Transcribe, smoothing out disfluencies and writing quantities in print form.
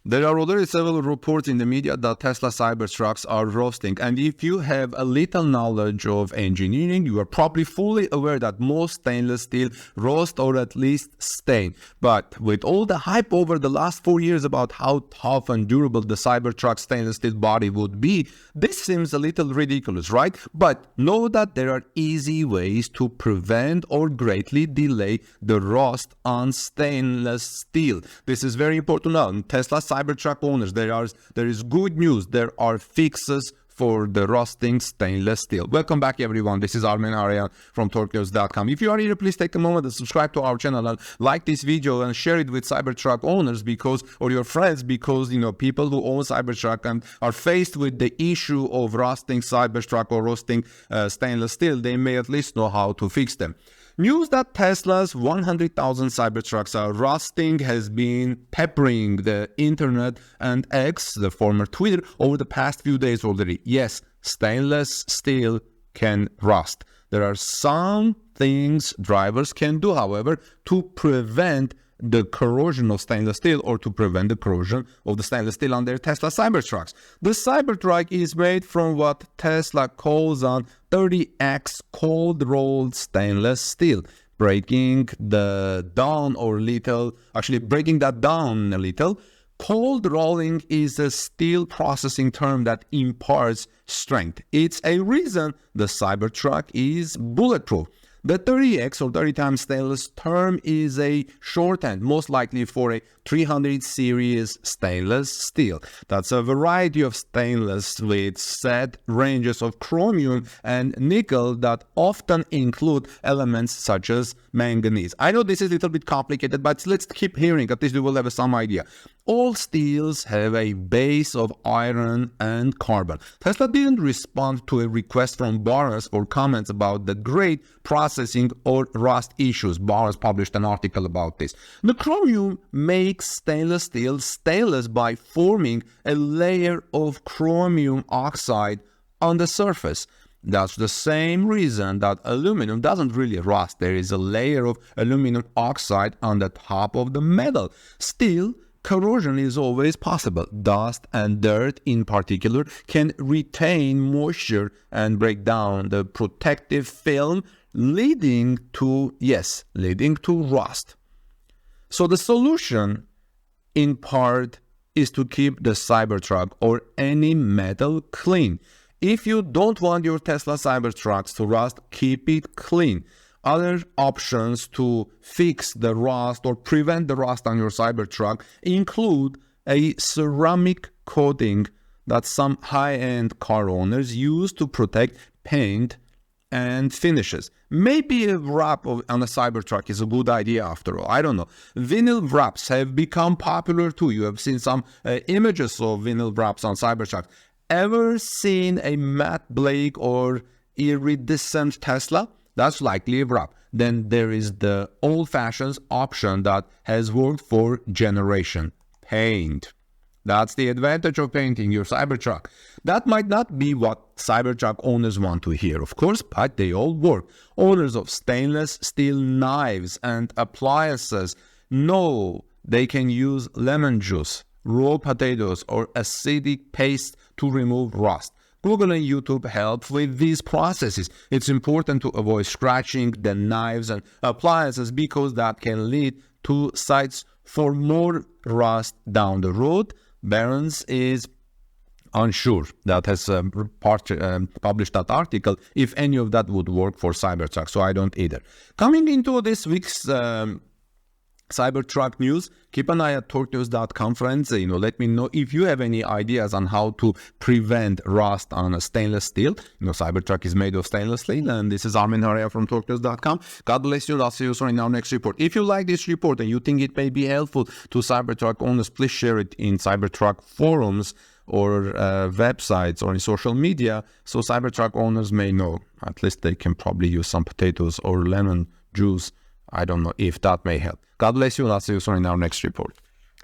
There are already several reports in the media that Tesla Cybertrucks are roasting, and if you have a little knowledge of engineering, you are probably fully aware that most stainless steel roast or at least stain. But with all the hype over the last 4 years about how tough and durable the Cybertruck stainless steel body would be, this seems a little ridiculous, right? But know that there are easy ways to prevent or greatly delay the rust on stainless steel. This is very important now. Tesla Cybertruck owners, there is good news. There are fixes for the rusting stainless steel. Welcome back, everyone. This is Aregay from Torqueos.com. If you are here, please take a moment to subscribe to our channel and like this video and share it with Cybertruck owners or your friends, because people who own Cybertruck and are faced with the issue of rusting Cybertruck or rusting stainless steel, they may at least know how to fix them. News that Tesla's 100,000 Cybertrucks are rusting has been peppering the internet and X, the former Twitter, over the past few days already. Yes, stainless steel can rust. There are some things drivers can do, however, to prevent the corrosion of stainless steel or to prevent the corrosion of the stainless steel on their Tesla Cybertrucks. The Cybertruck is made from what Tesla calls on 30x cold-rolled stainless steel. Breaking that down a little, cold rolling is a steel processing term that imparts strength. It's a reason the Cybertruck is bulletproof. The 30x or 30 times stainless term is a shorthand, most likely for a 300 series stainless steel. That's a variety of stainless with set ranges of chromium and nickel that often include elements such as manganese. I know this is a little bit complicated, but let's keep hearing. At least we will have some idea. All steels have a base of iron and carbon. Tesla didn't respond to a request from Barron for comments about the grade, processing, or rust issues. Barron published an article about this. The chromium makes stainless steel stainless by forming a layer of chromium oxide on the surface. That's the same reason that aluminum doesn't really rust. There is a layer of aluminum oxide on the top of the metal. Still, corrosion is always possible. Dust and dirt in particular can retain moisture and break down the protective film, leading to rust. So the solution in part is to keep the Cybertruck or any metal clean. If you don't want your Tesla Cybertrucks to rust, keep it clean. Other options to fix the rust or prevent the rust on your Cybertruck include a ceramic coating that some high-end car owners use to protect paint and finishes. Maybe a wrap on a Cybertruck is a good idea after all. I don't know. Vinyl wraps have become popular too. You have seen some images of vinyl wraps on Cybertrucks. Ever seen a matte black or iridescent Tesla? That's likely a wrap. Then there is the old-fashioned option that has worked for generations: paint. That's the advantage of painting your Cybertruck. That might not be what Cybertruck owners want to hear, of course, but they all work. Owners of stainless steel knives and appliances know they can use lemon juice, raw potatoes, or acidic paste to remove rust. Google and YouTube help with these processes. It's important to avoid scratching the knives and appliances because that can lead to sites for more rust down the road. Barron is unsure, that has published that article, if any of that would work for Cybertruck, so I don't either. Coming into this week's Cybertruck news, keep an eye at Torqueos.com, friends. Let me know if you have any ideas on how to prevent rust on a stainless steel. Cybertruck is made of stainless steel, and this is Aregay from Torqueos.com. God bless you. I'll see you soon in our next report. If you like this report and you think it may be helpful to Cybertruck owners, please share it in Cybertruck forums or websites or in social media, so Cybertruck owners may know. At least they can probably use some potatoes or lemon juice. I don't know if that may help. God bless you, and I'll see you soon in our next report.